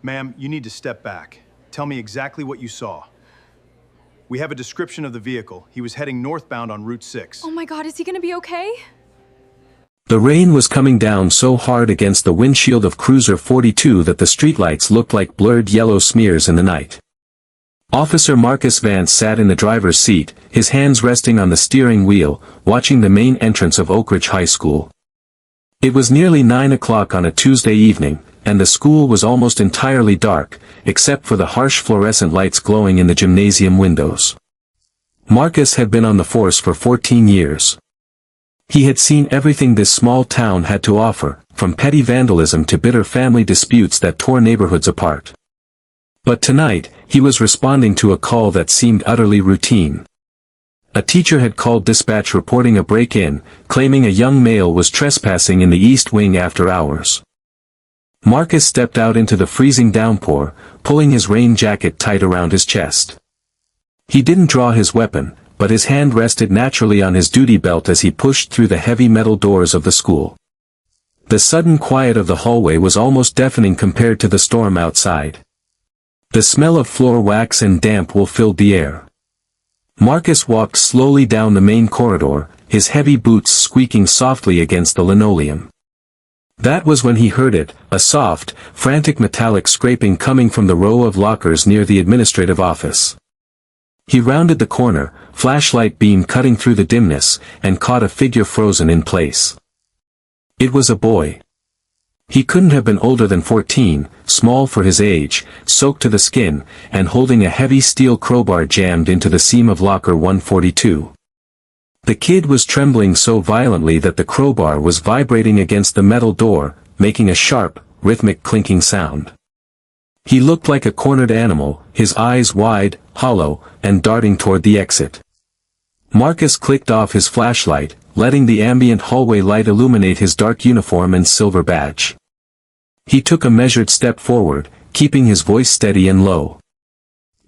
Ma'am, you need to step back. Tell me exactly what you saw. We have a description of the vehicle. He was heading northbound on Route 6. Oh my God, is he gonna be okay? The rain was coming down so hard against the windshield of Cruiser 42 that the streetlights looked like blurred yellow smears in the night. Officer Marcus Vance sat in the driver's seat, his hands resting on the steering wheel, watching the main entrance of Oak Ridge High School. It was nearly 9 o'clock on a Tuesday evening, and the school was almost entirely dark, except for the harsh fluorescent lights glowing in the gymnasium windows. Marcus had been on the force for 14 years. He had seen everything this small town had to offer, from petty vandalism to bitter family disputes that tore neighborhoods apart. But tonight, he was responding to a call that seemed utterly routine. A teacher had called dispatch reporting a break-in, claiming a young male was trespassing in the East Wing after hours. Marcus stepped out into the freezing downpour, pulling his rain jacket tight around his chest. He didn't draw his weapon, but his hand rested naturally on his duty belt as he pushed through the heavy metal doors of the school. The sudden quiet of the hallway was almost deafening compared to the storm outside. The smell of floor wax and damp wool filled the air. Marcus walked slowly down the main corridor, his heavy boots squeaking softly against the linoleum. That was when he heard it, a soft, frantic metallic scraping coming from the row of lockers near the administrative office. He rounded the corner, flashlight beam cutting through the dimness, and caught a figure frozen in place. It was a boy. He couldn't have been older than 14, small for his age, soaked to the skin, and holding a heavy steel crowbar jammed into the seam of locker 142. The kid was trembling so violently that the crowbar was vibrating against the metal door, making a sharp, rhythmic clinking sound. He looked like a cornered animal, his eyes wide, hollow, and darting toward the exit. Marcus clicked off his flashlight, letting the ambient hallway light illuminate his dark uniform and silver badge. He took a measured step forward, keeping his voice steady and low.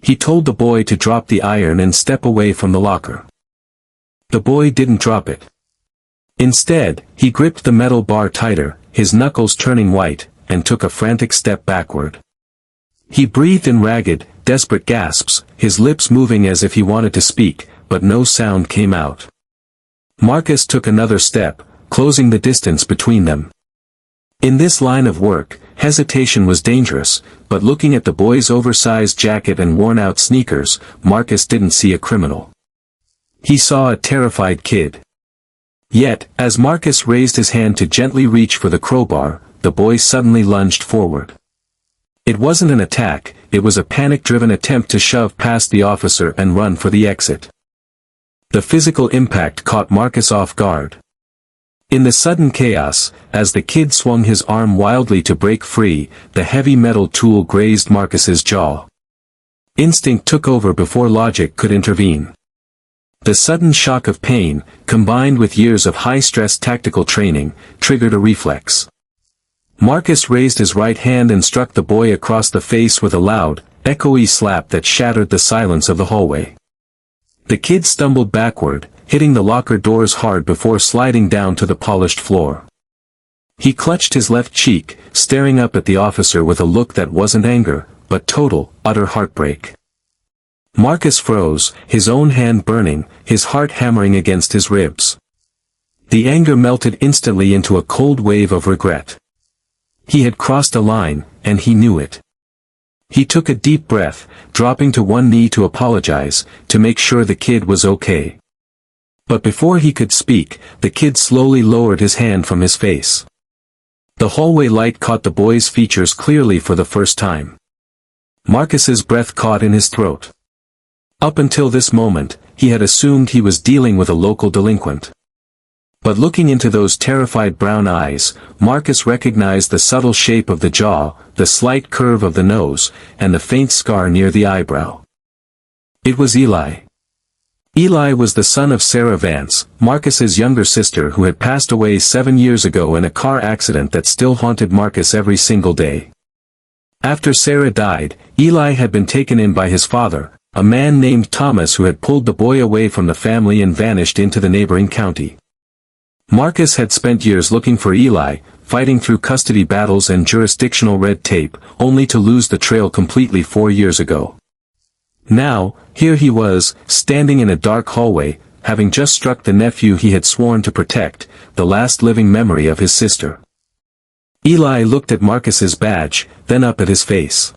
He told the boy to drop the iron and step away from the locker. The boy didn't drop it. Instead, he gripped the metal bar tighter, his knuckles turning white, and took a frantic step backward. He breathed in ragged, desperate gasps, his lips moving as if he wanted to speak, but no sound came out. Marcus took another step, closing the distance between them. In this line of work, hesitation was dangerous, but looking at the boy's oversized jacket and worn-out sneakers, Marcus didn't see a criminal. He saw a terrified kid. Yet, as Marcus raised his hand to gently reach for the crowbar, the boy suddenly lunged forward. It wasn't an attack, it was a panic-driven attempt to shove past the officer and run for the exit. The physical impact caught Marcus off guard. In the sudden chaos, as the kid swung his arm wildly to break free, the heavy metal tool grazed Marcus's jaw. Instinct took over before logic could intervene. The sudden shock of pain, combined with years of high-stress tactical training, triggered a reflex. Marcus raised his right hand and struck the boy across the face with a loud, echoey slap that shattered the silence of the hallway. The kid stumbled backward, hitting the locker doors hard before sliding down to the polished floor. He clutched his left cheek, staring up at the officer with a look that wasn't anger, but total, utter heartbreak. Marcus froze, his own hand burning, his heart hammering against his ribs. The anger melted instantly into a cold wave of regret. He had crossed a line, and he knew it. He took a deep breath, dropping to one knee to apologize, to make sure the kid was okay. But before he could speak, the kid slowly lowered his hand from his face. The hallway light caught the boy's features clearly for the first time. Marcus's breath caught in his throat. Up until this moment, he had assumed he was dealing with a local delinquent. But looking into those terrified brown eyes, Marcus recognized the subtle shape of the jaw, the slight curve of the nose, and the faint scar near the eyebrow. It was Eli. Eli was the son of Sarah Vance, Marcus's younger sister who had passed away 7 years ago in a car accident that still haunted Marcus every single day. After Sarah died, Eli had been taken in by his father, a man named Thomas who had pulled the boy away from the family and vanished into the neighboring county. Marcus had spent years looking for Eli, fighting through custody battles and jurisdictional red tape, only to lose the trail completely 4 years ago. Now, here he was, standing in a dark hallway, having just struck the nephew he had sworn to protect, the last living memory of his sister. Eli looked at Marcus's badge, then up at his face.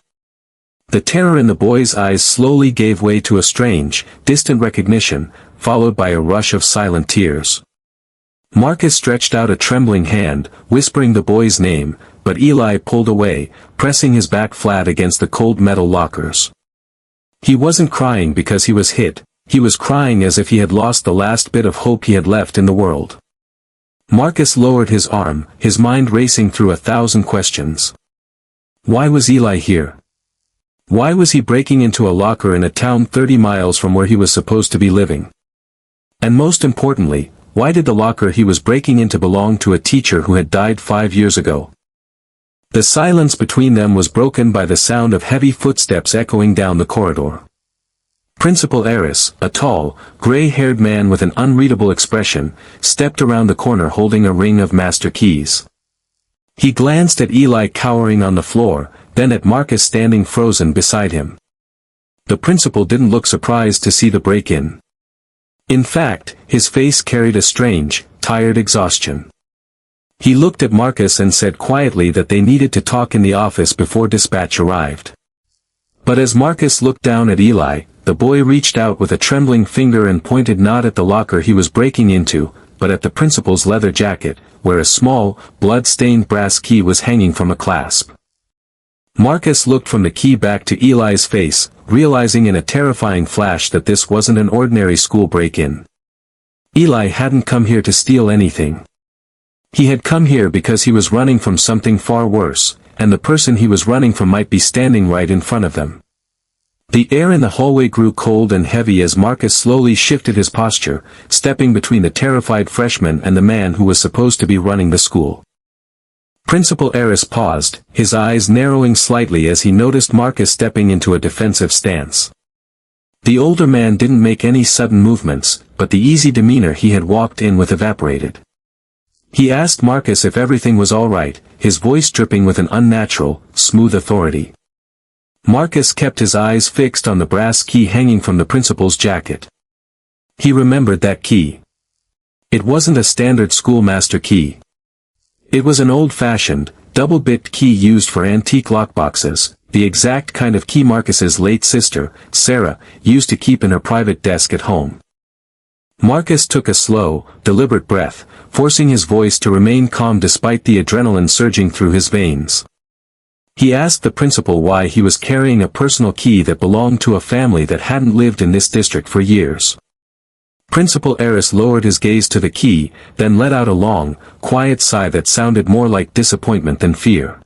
The terror in the boy's eyes slowly gave way to a strange, distant recognition, followed by a rush of silent tears. Marcus stretched out a trembling hand, whispering the boy's name, but Eli pulled away, pressing his back flat against the cold metal lockers. He wasn't crying because he was hit, he was crying as if he had lost the last bit of hope he had left in the world. Marcus lowered his arm, his mind racing through 1,000 questions. Why was Eli here? Why was he breaking into a locker in a town 30 miles from where he was supposed to be living? And most importantly, why did the locker he was breaking into belong to a teacher who had died 5 years ago? The silence between them was broken by the sound of heavy footsteps echoing down the corridor. Principal Eris, a tall, gray-haired man with an unreadable expression, stepped around the corner holding a ring of master keys. He glanced at Eli cowering on the floor, then at Marcus standing frozen beside him. The principal didn't look surprised to see the break-in. In fact, his face carried a strange, tired exhaustion. He looked at Marcus and said quietly that they needed to talk in the office before dispatch arrived. But as Marcus looked down at Eli, the boy reached out with a trembling finger and pointed not at the locker he was breaking into, but at the principal's leather jacket, where a small, blood-stained brass key was hanging from a clasp. Marcus looked from the key back to Eli's face, realizing in a terrifying flash that this wasn't an ordinary school break-in. Eli hadn't come here to steal anything. He had come here because he was running from something far worse, and the person he was running from might be standing right in front of them. The air in the hallway grew cold and heavy as Marcus slowly shifted his posture, stepping between the terrified freshman and the man who was supposed to be running the school. Principal Eris paused, his eyes narrowing slightly as he noticed Marcus stepping into a defensive stance. The older man didn't make any sudden movements, but the easy demeanor he had walked in with evaporated. He asked Marcus if everything was all right, his voice dripping with an unnatural, smooth authority. Marcus kept his eyes fixed on the brass key hanging from the principal's jacket. He remembered that key. It wasn't a standard schoolmaster key. It was an old-fashioned, double-bit key used for antique lockboxes, the exact kind of key Marcus's late sister, Sarah, used to keep in her private desk at home. Marcus took a slow, deliberate breath, forcing his voice to remain calm despite the adrenaline surging through his veins. He asked the principal why he was carrying a personal key that belonged to a family that hadn't lived in this district for years. Principal Eris lowered his gaze to the key, then let out a long, quiet sigh that sounded more like disappointment than fear.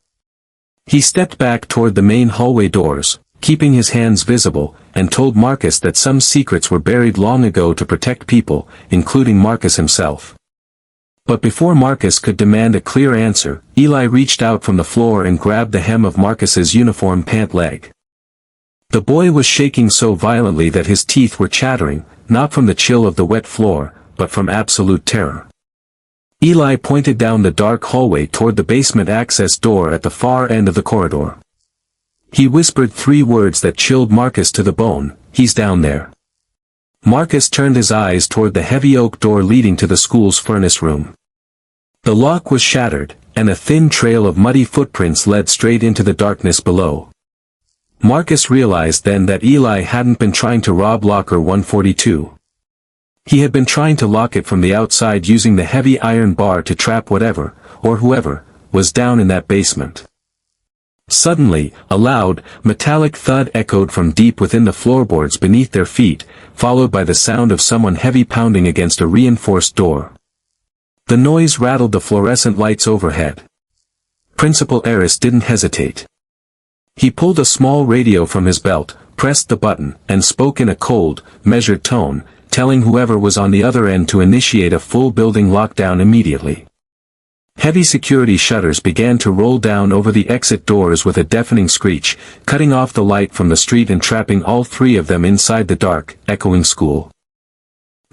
He stepped back toward the main hallway doors, keeping his hands visible, and told Marcus that some secrets were buried long ago to protect people, including Marcus himself. But before Marcus could demand a clear answer, Eli reached out from the floor and grabbed the hem of Marcus's uniform pant leg. The boy was shaking so violently that his teeth were chattering, not from the chill of the wet floor, but from absolute terror. Eli pointed down the dark hallway toward the basement access door at the far end of the corridor. He whispered 3 words that chilled Marcus to the bone, "He's down there." Marcus turned his eyes toward the heavy oak door leading to the school's furnace room. The lock was shattered, and a thin trail of muddy footprints led straight into the darkness below. Marcus realized then that Eli hadn't been trying to rob locker 142. He had been trying to lock it from the outside using the heavy iron bar to trap whatever, or whoever, was down in that basement. Suddenly, a loud, metallic thud echoed from deep within the floorboards beneath their feet, followed by the sound of someone heavy pounding against a reinforced door. The noise rattled the fluorescent lights overhead. Principal Eris didn't hesitate. He pulled a small radio from his belt, pressed the button, and spoke in a cold, measured tone, telling whoever was on the other end to initiate a full building lockdown immediately. Heavy security shutters began to roll down over the exit doors with a deafening screech, cutting off the light from the street and trapping all 3 of them inside the dark, echoing school.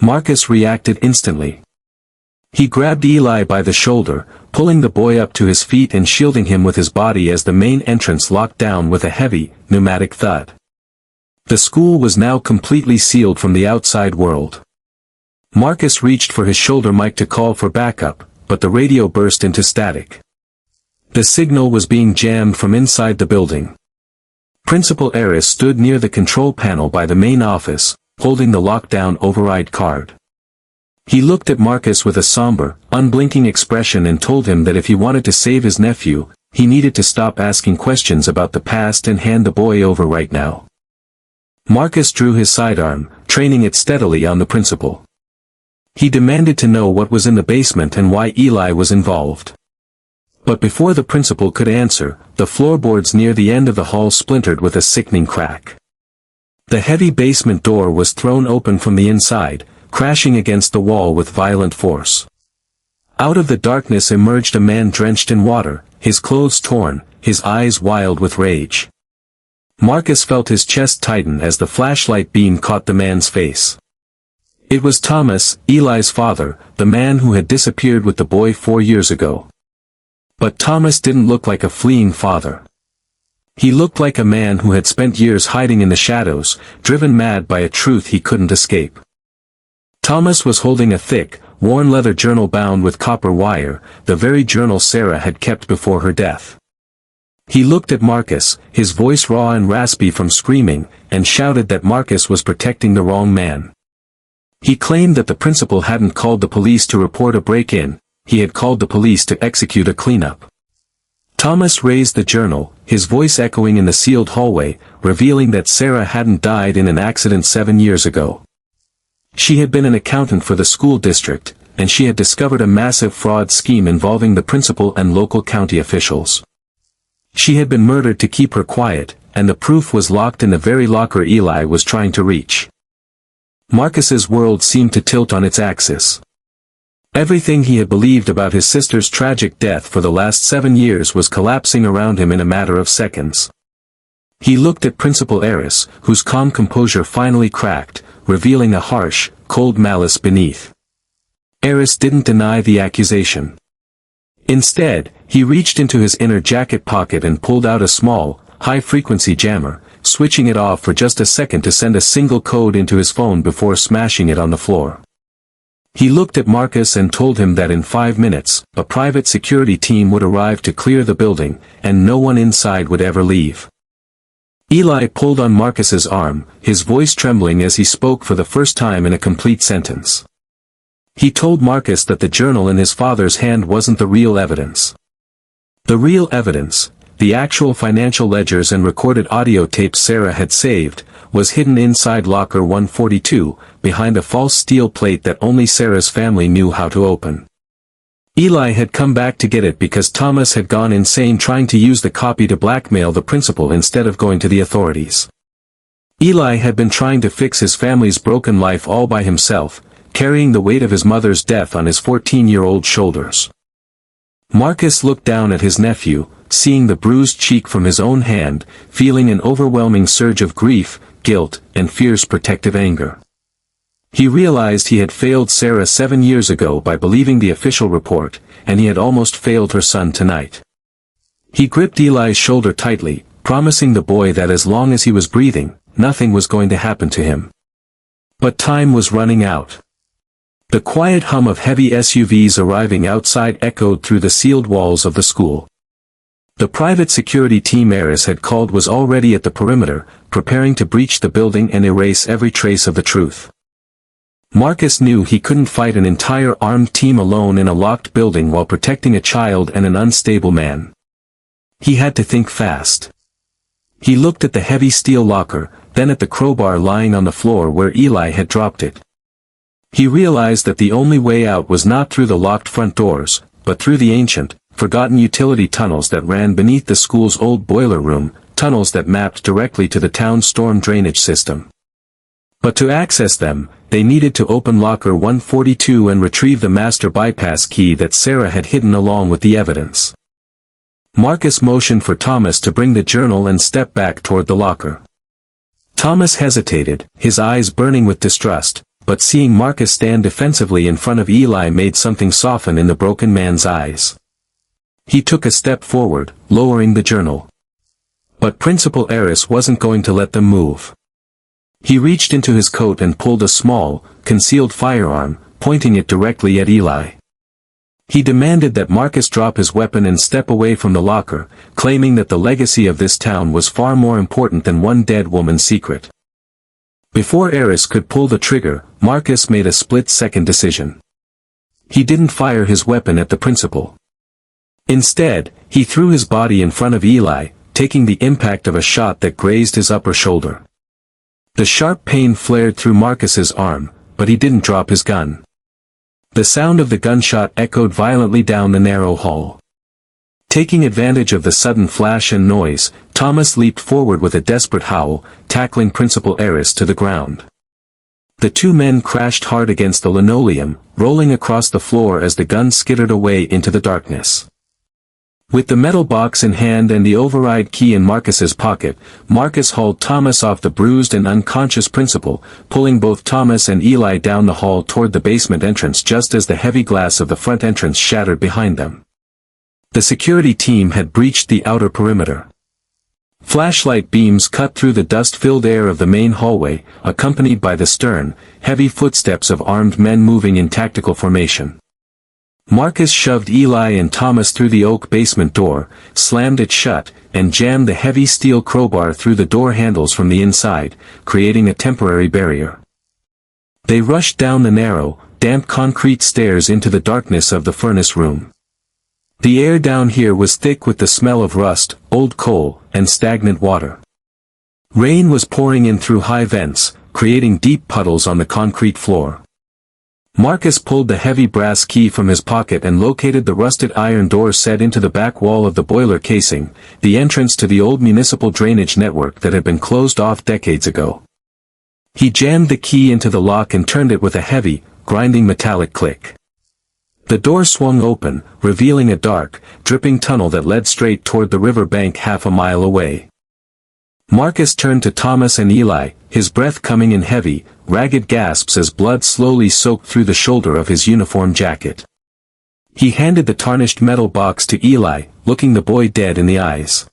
Marcus reacted instantly. He grabbed Eli by the shoulder, pulling the boy up to his feet and shielding him with his body as the main entrance locked down with a heavy, pneumatic thud. The school was now completely sealed from the outside world. Marcus reached for his shoulder mic to call for backup, but the radio burst into static. The signal was being jammed from inside the building. Principal Eris stood near the control panel by the main office, holding the lockdown override card. He looked at Marcus with a somber, unblinking expression and told him that if he wanted to save his nephew, he needed to stop asking questions about the past and hand the boy over right now. Marcus drew his sidearm, training it steadily on the principal. He demanded to know what was in the basement and why Eli was involved. But before the principal could answer, the floorboards near the end of the hall splintered with a sickening crack. The heavy basement door was thrown open from the inside, crashing against the wall with violent force. Out of the darkness emerged a man drenched in water, his clothes torn, his eyes wild with rage. Marcus felt his chest tighten as the flashlight beam caught the man's face. It was Thomas, Eli's father, the man who had disappeared with the boy 4 years ago. But Thomas didn't look like a fleeing father. He looked like a man who had spent years hiding in the shadows, driven mad by a truth he couldn't escape. Thomas was holding a thick, worn leather journal bound with copper wire, the very journal Sarah had kept before her death. He looked at Marcus, his voice raw and raspy from screaming, and shouted that Marcus was protecting the wrong man. He claimed that the principal hadn't called the police to report a break-in, he had called the police to execute a cleanup. Thomas raised the journal, his voice echoing in the sealed hallway, revealing that Sarah hadn't died in an accident 7 years ago. She had been an accountant for the school district, and she had discovered a massive fraud scheme involving the principal and local county officials. She had been murdered to keep her quiet, and the proof was locked in the very locker Eli was trying to reach. Marcus's world seemed to tilt on its axis. Everything he had believed about his sister's tragic death for the last 7 years was collapsing around him in a matter of seconds. He looked at Principal Eris, whose calm composure finally cracked, revealing a harsh, cold malice beneath. Eris didn't deny the accusation. Instead, he reached into his inner jacket pocket and pulled out a small, high-frequency jammer, switching it off for just a second to send a single code into his phone before smashing it on the floor. He looked at Marcus and told him that in 5 minutes, a private security team would arrive to clear the building, and no one inside would ever leave. Eli pulled on Marcus's arm, his voice trembling as he spoke for the first time in a complete sentence. He told Marcus that the journal in his father's hand wasn't the real evidence. The real evidence, the actual financial ledgers and recorded audio tapes Sarah had saved, was hidden inside locker 142, behind a false steel plate that only Sarah's family knew how to open. Eli had come back to get it because Thomas had gone insane trying to use the copy to blackmail the principal instead of going to the authorities. Eli had been trying to fix his family's broken life all by himself, carrying the weight of his mother's death on his 14-year-old shoulders. Marcus looked down at his nephew, seeing the bruised cheek from his own hand, feeling an overwhelming surge of grief, guilt, and fierce protective anger. He realized he had failed Sarah 7 years ago by believing the official report, and he had almost failed her son tonight. He gripped Eli's shoulder tightly, promising the boy that as long as he was breathing, nothing was going to happen to him. But time was running out. The quiet hum of heavy SUVs arriving outside echoed through the sealed walls of the school. The private security team Eris had called was already at the perimeter, preparing to breach the building and erase every trace of the truth. Marcus knew he couldn't fight an entire armed team alone in a locked building while protecting a child and an unstable man. He had to think fast. He looked at the heavy steel locker, then at the crowbar lying on the floor where Eli had dropped it. He realized that the only way out was not through the locked front doors, but through the ancient, forgotten utility tunnels that ran beneath the school's old boiler room, tunnels that mapped directly to the town's storm drainage system. But to access them, they needed to open locker 142 and retrieve the master bypass key that Sarah had hidden along with the evidence. Marcus motioned for Thomas to bring the journal and stepped back toward the locker. Thomas hesitated, his eyes burning with distrust, but seeing Marcus stand defensively in front of Eli made something soften in the broken man's eyes. He took a step forward, lowering the journal. But Principal Eris wasn't going to let them move. He reached into his coat and pulled a small, concealed firearm, pointing it directly at Eli. He demanded that Marcus drop his weapon and step away from the locker, claiming that the legacy of this town was far more important than one dead woman's secret. Before Eris could pull the trigger, Marcus made a split-second decision. He didn't fire his weapon at the principal. Instead, he threw his body in front of Eli, taking the impact of a shot that grazed his upper shoulder. The sharp pain flared through Marcus's arm, but he didn't drop his gun. The sound of the gunshot echoed violently down the narrow hall. Taking advantage of the sudden flash and noise, Thomas leaped forward with a desperate howl, tackling Principal Eris to the ground. The two men crashed hard against the linoleum, rolling across the floor as the gun skittered away into the darkness. With the metal box in hand and the override key in Marcus's pocket, Marcus hauled Thomas off the bruised and unconscious principal, pulling both Thomas and Eli down the hall toward the basement entrance just as the heavy glass of the front entrance shattered behind them. The security team had breached the outer perimeter. Flashlight beams cut through the dust-filled air of the main hallway, accompanied by the stern, heavy footsteps of armed men moving in tactical formation. Marcus shoved Eli and Thomas through the oak basement door, slammed it shut, and jammed the heavy steel crowbar through the door handles from the inside, creating a temporary barrier. They rushed down the narrow, damp concrete stairs into the darkness of the furnace room. The air down here was thick with the smell of rust, old coal, and stagnant water. Rain was pouring in through high vents, creating deep puddles on the concrete floor. Marcus pulled the heavy brass key from his pocket and located the rusted iron door set into the back wall of the boiler casing, the entrance to the old municipal drainage network that had been closed off decades ago. He jammed the key into the lock and turned it with a heavy, grinding metallic click. The door swung open, revealing a dark, dripping tunnel that led straight toward the river bank half a mile away. Marcus turned to Thomas and Eli, his breath coming in heavy, ragged gasps as blood slowly soaked through the shoulder of his uniform jacket. He handed the tarnished metal box to Eli, looking the boy dead in the eyes.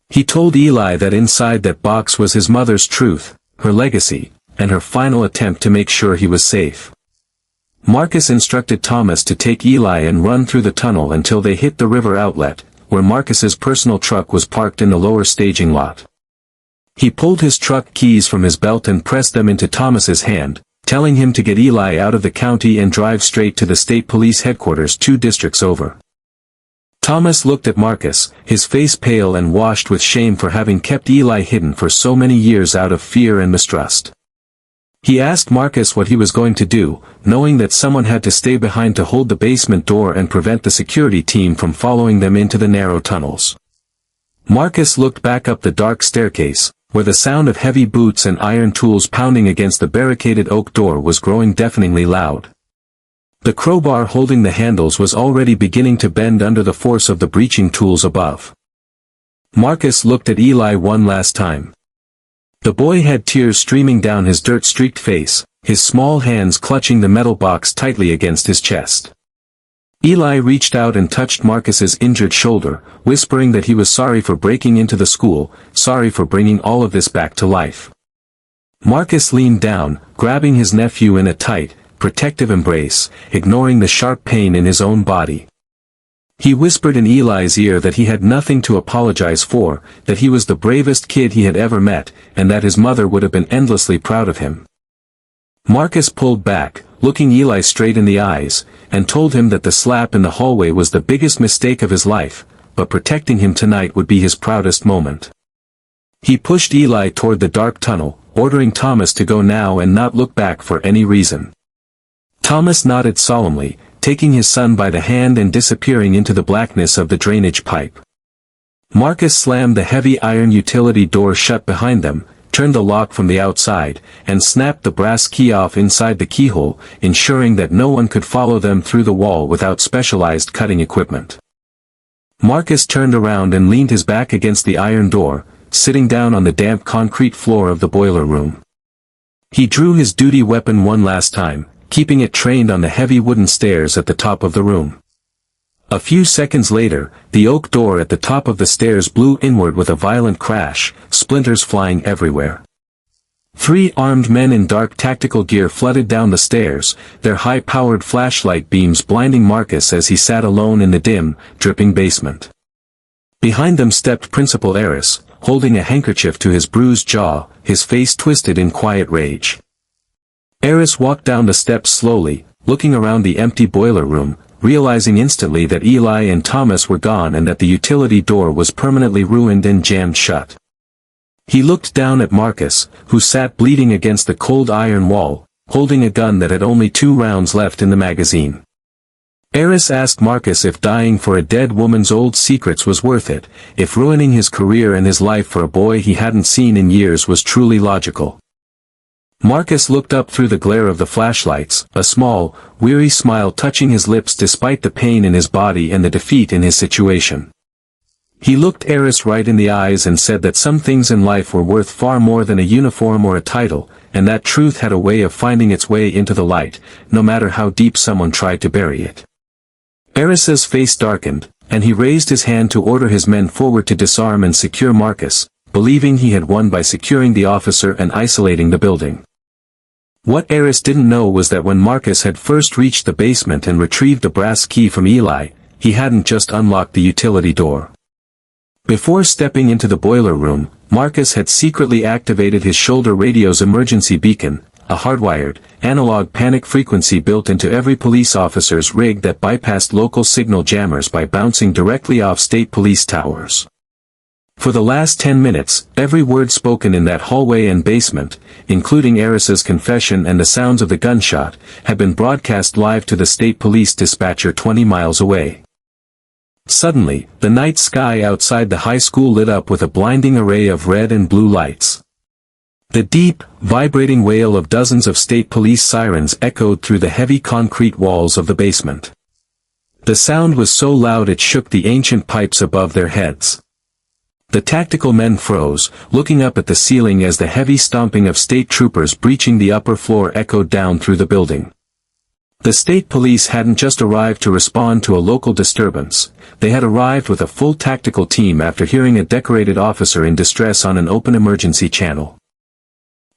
He told Eli that inside that box was his mother's truth, her legacy, and her final attempt to make sure he was safe. Marcus instructed Thomas to take Eli and run through the tunnel until they hit the river outlet, where Marcus's personal truck was parked in the lower staging lot. He pulled his truck keys from his belt and pressed them into Thomas's hand, telling him to get Eli out of the county and drive straight to the state police headquarters 2 districts over. Thomas looked at Marcus, his face pale and washed with shame for having kept Eli hidden for so many years out of fear and mistrust. He asked Marcus what he was going to do, knowing that someone had to stay behind to hold the basement door and prevent the security team from following them into the narrow tunnels. Marcus looked back up the dark staircase, where the sound of heavy boots and iron tools pounding against the barricaded oak door was growing deafeningly loud. The crowbar holding the handles was already beginning to bend under the force of the breaching tools above. Marcus looked at Eli one last time. The boy had tears streaming down his dirt-streaked face, his small hands clutching the metal box tightly against his chest. Eli reached out and touched Marcus's injured shoulder, whispering that he was sorry for breaking into the school, sorry for bringing all of this back to life. Marcus leaned down, grabbing his nephew in a tight, protective embrace, ignoring the sharp pain in his own body. He whispered in Eli's ear that he had nothing to apologize for, that he was the bravest kid he had ever met, and that his mother would have been endlessly proud of him. Marcus pulled back, looking Eli straight in the eyes, and told him that the slap in the hallway was the biggest mistake of his life, but protecting him tonight would be his proudest moment. He pushed Eli toward the dark tunnel, ordering Thomas to go now and not look back for any reason. Thomas nodded solemnly, taking his son by the hand and disappearing into the blackness of the drainage pipe. Marcus slammed the heavy iron utility door shut behind them, turned the lock from the outside, and snapped the brass key off inside the keyhole, ensuring that no one could follow them through the wall without specialized cutting equipment. Marcus turned around and leaned his back against the iron door, sitting down on the damp concrete floor of the boiler room. He drew his duty weapon one last time, keeping it trained on the heavy wooden stairs at the top of the room. A few seconds later, the oak door at the top of the stairs blew inward with a violent crash, splinters flying everywhere. 3 armed men in dark tactical gear flooded down the stairs, their high-powered flashlight beams blinding Marcus as he sat alone in the dim, dripping basement. Behind them stepped Principal Eris, holding a handkerchief to his bruised jaw, his face twisted in quiet rage. Eris walked down the steps slowly, looking around the empty boiler room, realizing instantly that Eli and Thomas were gone and that the utility door was permanently ruined and jammed shut. He looked down at Marcus, who sat bleeding against the cold iron wall, holding a gun that had only 2 rounds left in the magazine. Eris asked Marcus if dying for a dead woman's old secrets was worth it, if ruining his career and his life for a boy he hadn't seen in years was truly logical. Marcus looked up through the glare of the flashlights, a small, weary smile touching his lips despite the pain in his body and the defeat in his situation. He looked Eris right in the eyes and said that some things in life were worth far more than a uniform or a title, and that truth had a way of finding its way into the light, no matter how deep someone tried to bury it. Eris's face darkened, and he raised his hand to order his men forward to disarm and secure Marcus, believing he had won by securing the officer and isolating the building. What Eris didn't know was that when Marcus had first reached the basement and retrieved the brass key from Eli, he hadn't just unlocked the utility door. Before stepping into the boiler room, Marcus had secretly activated his shoulder radio's emergency beacon, a hardwired, analog panic frequency built into every police officer's rig that bypassed local signal jammers by bouncing directly off state police towers. For the last 10 minutes, every word spoken in that hallway and basement, including Eris's confession and the sounds of the gunshot, had been broadcast live to the state police dispatcher 20 miles away. Suddenly, the night sky outside the high school lit up with a blinding array of red and blue lights. The deep, vibrating wail of dozens of state police sirens echoed through the heavy concrete walls of the basement. The sound was so loud it shook the ancient pipes above their heads. The tactical men froze, looking up at the ceiling as the heavy stomping of state troopers breaching the upper floor echoed down through the building. The state police hadn't just arrived to respond to a local disturbance, they had arrived with a full tactical team after hearing a decorated officer in distress on an open emergency channel.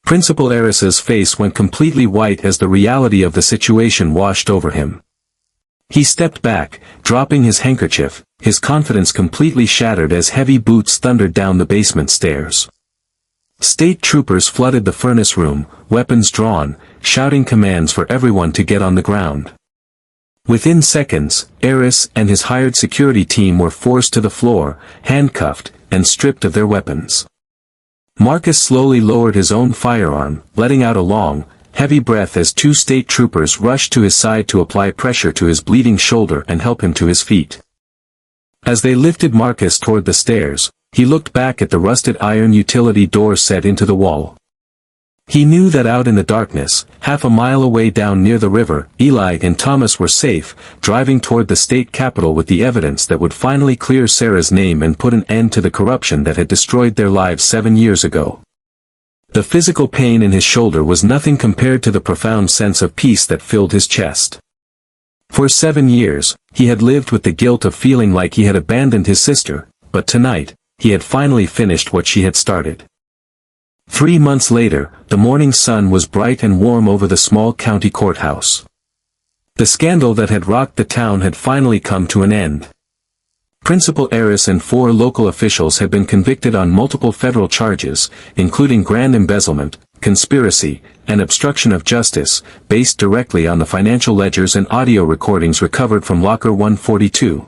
Principal Eris's face went completely white as the reality of the situation washed over him. He stepped back, dropping his handkerchief, his confidence completely shattered as heavy boots thundered down the basement stairs. State troopers flooded the furnace room, weapons drawn, shouting commands for everyone to get on the ground. Within seconds, Eris and his hired security team were forced to the floor, handcuffed, and stripped of their weapons. Marcus slowly lowered his own firearm, letting out a long, heavy breath as 2 state troopers rushed to his side to apply pressure to his bleeding shoulder and help him to his feet. As they lifted Marcus toward the stairs, he looked back at the rusted iron utility door set into the wall. He knew that out in the darkness, half a mile away down near the river, Eli and Thomas were safe, driving toward the state capitol with the evidence that would finally clear Sarah's name and put an end to the corruption that had destroyed their lives 7 years ago. The physical pain in his shoulder was nothing compared to the profound sense of peace that filled his chest. For 7 years, he had lived with the guilt of feeling like he had abandoned his sister, but tonight, he had finally finished what she had started. 3 months later, the morning sun was bright and warm over the small county courthouse. The scandal that had rocked the town had finally come to an end. Principal Eris and 4 local officials had been convicted on multiple federal charges, including grand embezzlement, conspiracy, and obstruction of justice, based directly on the financial ledgers and audio recordings recovered from Locker 142.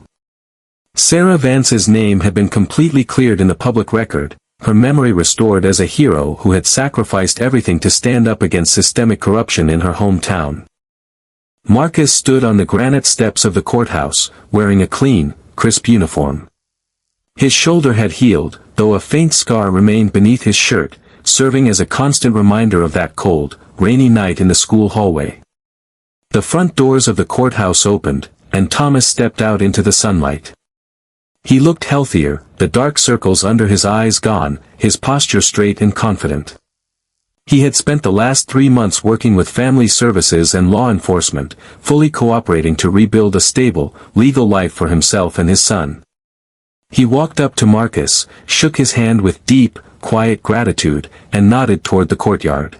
Sarah Vance's name had been completely cleared in the public record, her memory restored as a hero who had sacrificed everything to stand up against systemic corruption in her hometown. Marcus stood on the granite steps of the courthouse, wearing a clean, crisp uniform. His shoulder had healed, though a faint scar remained beneath his shirt, serving as a constant reminder of that cold, rainy night in the school hallway. The front doors of the courthouse opened, and Thomas stepped out into the sunlight. He looked healthier, the dark circles under his eyes gone, his posture straight and confident. He had spent the last 3 months working with family services and law enforcement, fully cooperating to rebuild a stable, legal life for himself and his son. He walked up to Marcus, shook his hand with deep, quiet gratitude, and nodded toward the courtyard.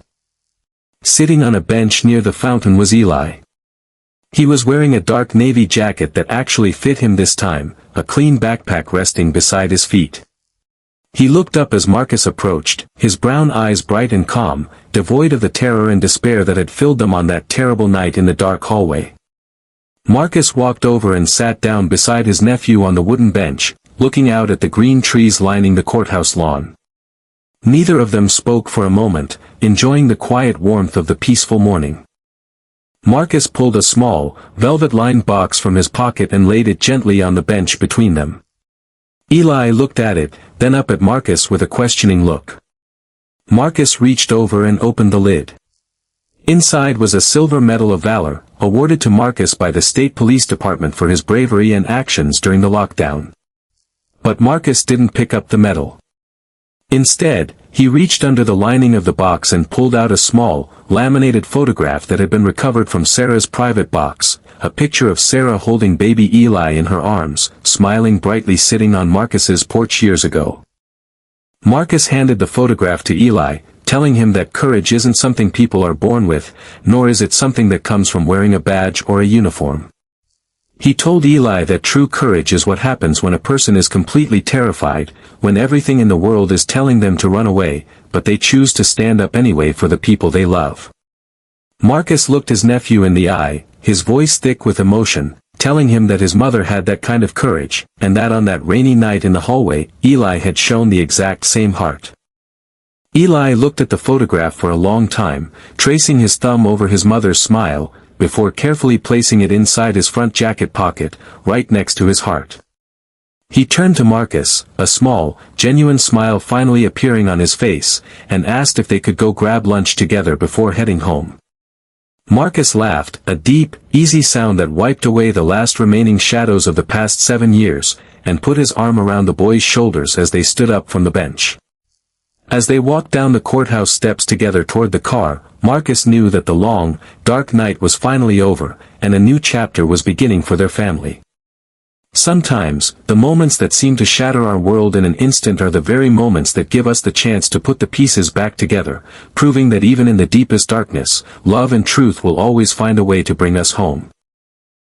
Sitting on a bench near the fountain was Eli. He was wearing a dark navy jacket that actually fit him this time, a clean backpack resting beside his feet. He looked up as Marcus approached, his brown eyes bright and calm, devoid of the terror and despair that had filled them on that terrible night in the dark hallway. Marcus walked over and sat down beside his nephew on the wooden bench, looking out at the green trees lining the courthouse lawn. Neither of them spoke for a moment, enjoying the quiet warmth of the peaceful morning. Marcus pulled a small, velvet-lined box from his pocket and laid it gently on the bench between them. Eli looked at it, then up at Marcus with a questioning look. Marcus reached over and opened the lid. Inside was a silver medal of valor, awarded to Marcus by the state police department for his bravery and actions during the lockdown. But Marcus didn't pick up the medal. Instead, he reached under the lining of the box and pulled out a small, laminated photograph that had been recovered from Sarah's private box, a picture of Sarah holding baby Eli in her arms, smiling brightly sitting on Marcus's porch years ago. Marcus handed the photograph to Eli, telling him that courage isn't something people are born with, nor is it something that comes from wearing a badge or a uniform. He told Eli that true courage is what happens when a person is completely terrified, when everything in the world is telling them to run away, but they choose to stand up anyway for the people they love. Marcus looked his nephew in the eye, his voice thick with emotion, telling him that his mother had that kind of courage, and that on that rainy night in the hallway, Eli had shown the exact same heart. Eli looked at the photograph for a long time, tracing his thumb over his mother's smile, before carefully placing it inside his front jacket pocket, right next to his heart. He turned to Marcus, a small, genuine smile finally appearing on his face, and asked if they could go grab lunch together before heading home. Marcus laughed, a deep, easy sound that wiped away the last remaining shadows of the past 7 years, and put his arm around the boy's shoulders as they stood up from the bench. As they walked down the courthouse steps together toward the car, Marcus knew that the long, dark night was finally over, and a new chapter was beginning for their family. Sometimes, the moments that seem to shatter our world in an instant are the very moments that give us the chance to put the pieces back together, proving that even in the deepest darkness, love and truth will always find a way to bring us home.